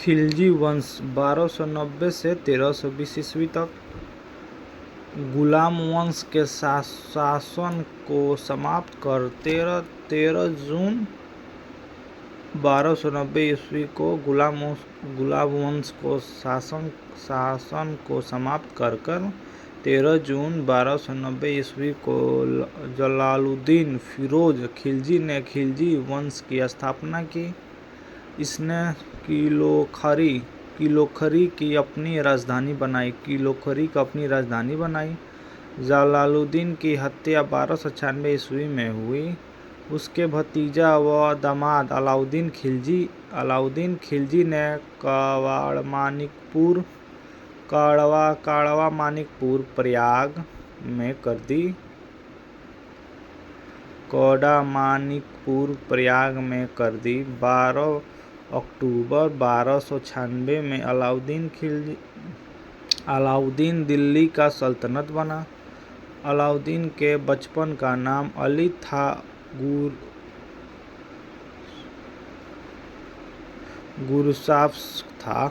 खिलजी वंश 1290 से 1320 ईस्वी तक गुलाम वंश के शासन को समाप्त कर 13 जून 1290 ईस्वी को गुलाम वंश को शासन को समाप्त कर 13 जून 1290 ईस्वी को जलालुद्दीन फिरोज खिलजी ने खिलजी वंश की स्थापना की। इसने किलोखरी की अपनी राजधानी बनाई। जलालुद्दीन की हत्या 1296 ईस्वी में हुई। उसके भतीजा व दामाद अलाउद्दीन खिलजी ने काड़वा मानिकपुर प्रयाग में कर दी। 12 अक्टूबर 1296 में अलाउद्दीन दिल्ली का सल्तनत बना। अलाउद्दीन के बचपन का नाम अली था। गुरशाफ्स था।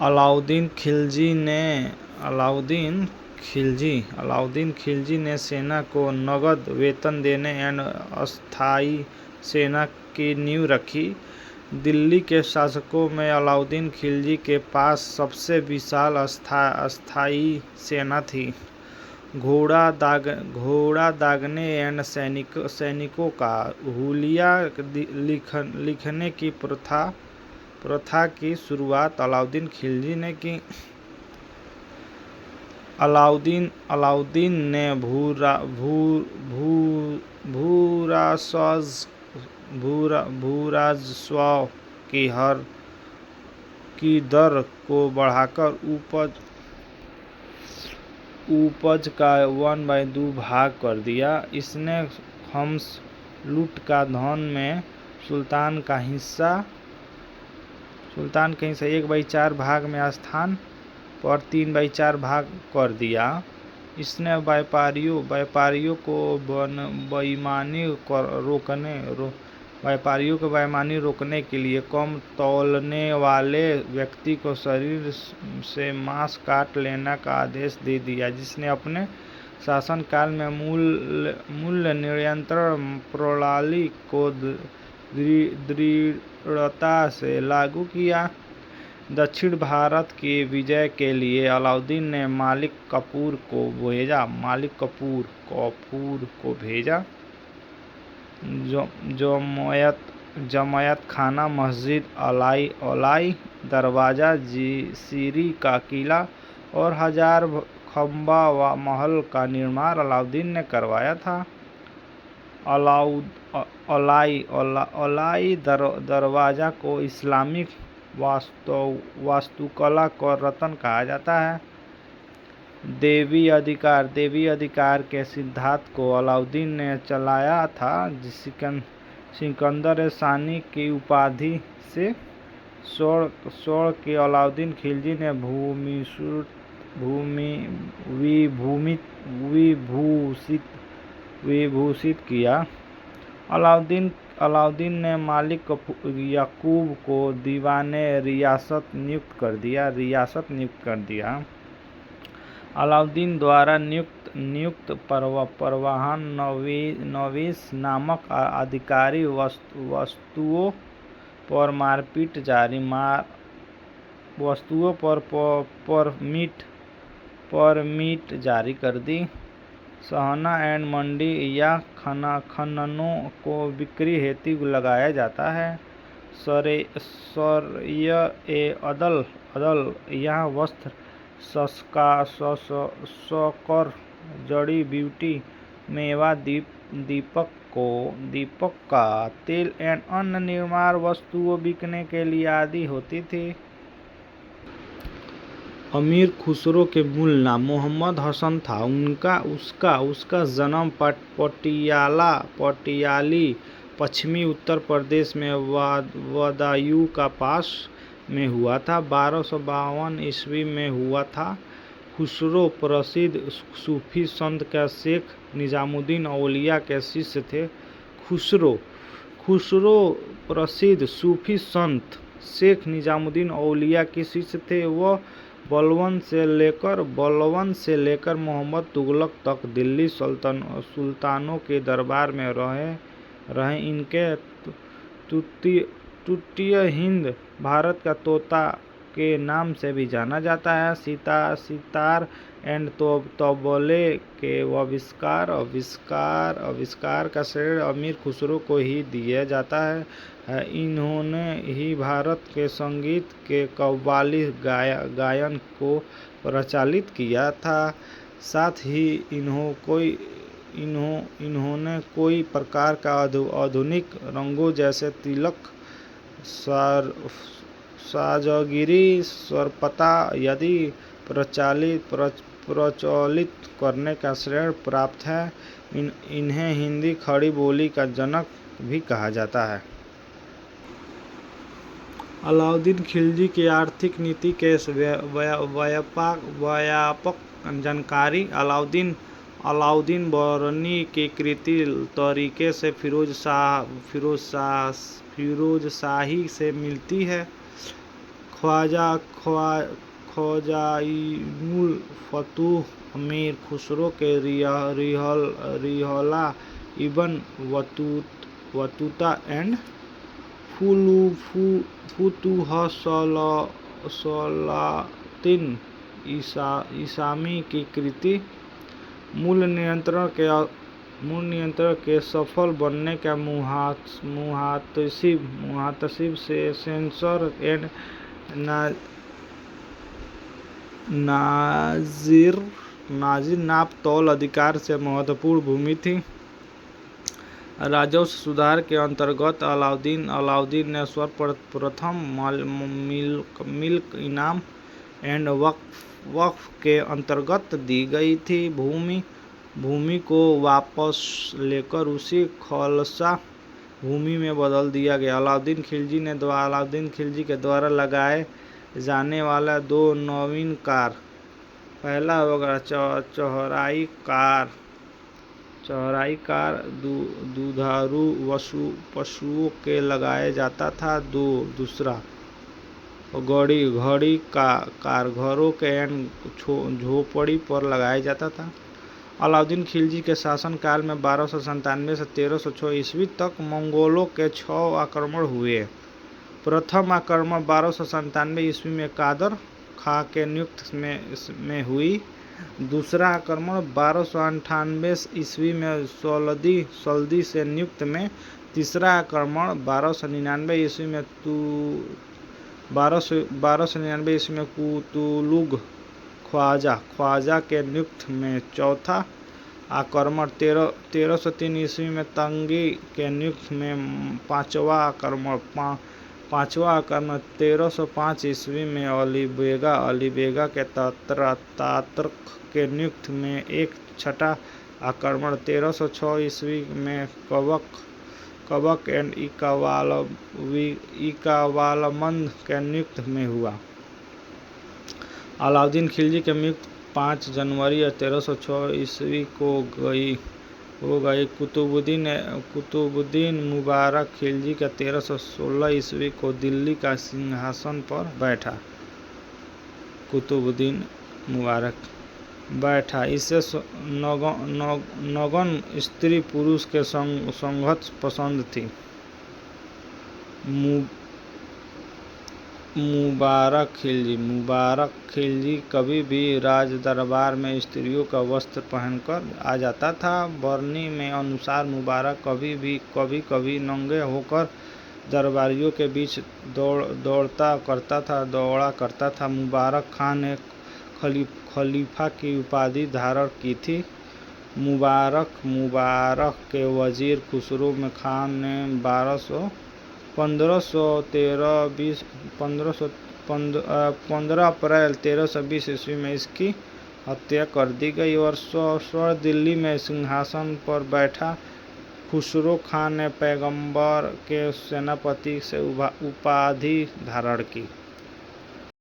अलाउद्दीन खिलजी ने सेना को नगद वेतन देने एवं अस्थायी सेना की नींव रखी। दिल्ली के शासकों में अलाउद्दीन खिलजी के पास सबसे विशाल अस्थायी सेना थी। घोड़ा दागने एवं सैनिकों का हुलिया लिखने की प्रथा की शुरुआत अलाउद्दीन खिलजी ने की। अलाउद्दीन ने भूराजस्व की दर को बढ़ाकर उपज का 1/2 भाग कर दिया। इसने खम्स लूट का धन में सुल्तान का हिस्सा 1/4 भाग में स्थान पर 3/4 भाग कर दिया। इसने व्यापारियों को बेईमानी रोकने के लिए कम तौलने वाले व्यक्ति को शरीर से मांस काट लेने का आदेश दे दिया, जिसने अपने शासनकाल में मूल्य नियंत्रण प्रणाली को दृढ़ता से लागू किया। दक्षिण भारत की विजय के लिए अलाउद्दीन ने मालिक कफूर को भेजा। जमायत खाना मस्जिद अलाई दरवाजा जीरी का किला और 1000 खंबा महल का निर्माण अलाउद्दीन ने करवाया था। अलाई दरवाजा को इस्लामिक वास्तुकला का रत्न कहा जाता है। देवी अधिकार के सिद्धांत को अलाउद्दीन ने चलाया था। सिकंदर सानी की उपाधि से स्वर्ण के अलाउद्दीन खिलजी ने विभूषित किया। अलाउद्दीन ने मालिक याकूब को दीवाने रियासत नियुक्त कर दिया। अलाउद्दीन द्वारा नियुक्त परवान नवीस नामक अधिकारी वस्तुओं पर मारपीट जारी परमिट जारी कर दी। सहना एंड मंडी या खननों को बिक्री हेतु लगाया जाता है। सर-ए-अदल यह वस्त्र शक्कर जड़ी बूटी मेवा दीपक का तेल एवं अन्य निर्माण वस्तुओं बिकने के लिए आदि होती थी। अमीर खुसरो के मूल नाम मोहम्मद हसन था। उसका जन्म पटियाली पश्चिमी उत्तर प्रदेश में बदायूं का पास में हुआ था। 1252 ईस्वी में हुआ था। खुसरो प्रसिद्ध सूफी संत का शेख निजामुद्दीन औलिया के शिष्य थे। खुसरो खुसरो प्रसिद्ध सूफी संत शेख निजामुद्दीन औलिया के शिष्य थे। वह बलवन से लेकर मोहम्मद तुगलक तक दिल्ली सुल्तानों के दरबार में रहे। इनके तूतीय हिंद भारत का तोता के नाम से भी जाना जाता है। सितार एंड तबले के आविष्कार का श्रेय अमीर खुसरो को ही दिया जाता है। इन्होंने ही भारत के संगीत के कव्वाली गायन को प्रचलित किया था। साथ ही इन्होंने कोई प्रकार का आधुनिक रंगों जैसे तिलक, साजगिरी, स्वरपता आदि प्रचलित करने का श्रेय प्राप्त है। इन्हें हिंदी खड़ी बोली का जनक भी कहा जाता है। अलाउद्दीन खिलजी की आर्थिक नीति के व्यापक जानकारी। अलाउद्दीन बरनी की कृति तरीके से फिरोजशाही से मिलती है। ख्वाजाइनुल फतूह अमीर खुसरो के रिहला इब्न बतूता एंड फुतुहसलातीन ईसामी की कृति मूल नियंत्रण के सफल बनने का मुहातसिब से सेंसर एंड नाजिर नाप तौल अधिकार से महत्वपूर्ण भूमि थी। राजस्व सुधार के अंतर्गत अलाउद्दीन ने सर्वप्रथम मिल्क इनाम एंड वक्फ के अंतर्गत दी गई थी भूमि को वापस लेकर उसी खालसा भूमि में बदल दिया गया। अलाउद्दीन खिलजी के द्वारा लगाए जाने वाला 2 नवीन कार। पहला होगा चौराई कार दुधारू पशुओं के लगाया जाता था। दूसरा घड़ी कार घरों के एंड झोपड़ी पर लगाया जाता था। अलाउद्दीन खिलजी के शासनकाल में 1297 से 1306 ईस्वी तक मंगोलों के 6 आक्रमण हुए। प्रथम आक्रमण 1297 ईस्वी में कादर खां के नियुक्त में हुई। दूसरा आक्रमण 1298 ईस्वी में सल्दी से नियुक्त में। तीसरा आक्रमण 1299 ईस्वी में कुतुलुग ख्वाजा के नियुक्त में। चौथा आक्रमण 1303 ईस्वी में तंगी के नियुक्त में। पांचवा आक्रमण 1305 ईस्वी में अली बेगा के तातर्क के नियुक्त में। एक छठा आक्रमण 1306 ईस्वी में कबक एंड इकावालमंद के नियुक्त में हुआ। अलाउद्दीन खिलजी की मृत्यु 5 जनवरी 1306 ईस्वी को हो गई। कुतुबुद्दीन मुबारक खिलजी का 1316 ईस्वी को दिल्ली का सिंहासन पर बैठा। कुतुबुद्दीन मुबारक बैठा। इसे नगन स्त्री पुरुष के संगत पसंद थी। मुबारक खिलजी कभी भी राज दरबार में स्त्रियों का वस्त्र पहनकर आ जाता था। बरनी में अनुसार मुबारक कभी नंगे होकर दरबारियों के बीच दौड़ा करता था। मुबारक खान ने खलीफा की उपाधि धारण की थी। मुबारक के वजीर खुसरो खान ने 15 अप्रैल 1320 ईस्वी में इसकी हत्या कर दी गई और स्वर दिल्ली में सिंहासन पर बैठा। खुसरो खान ने पैगंबर के सेनापति से उपाधि धारण की।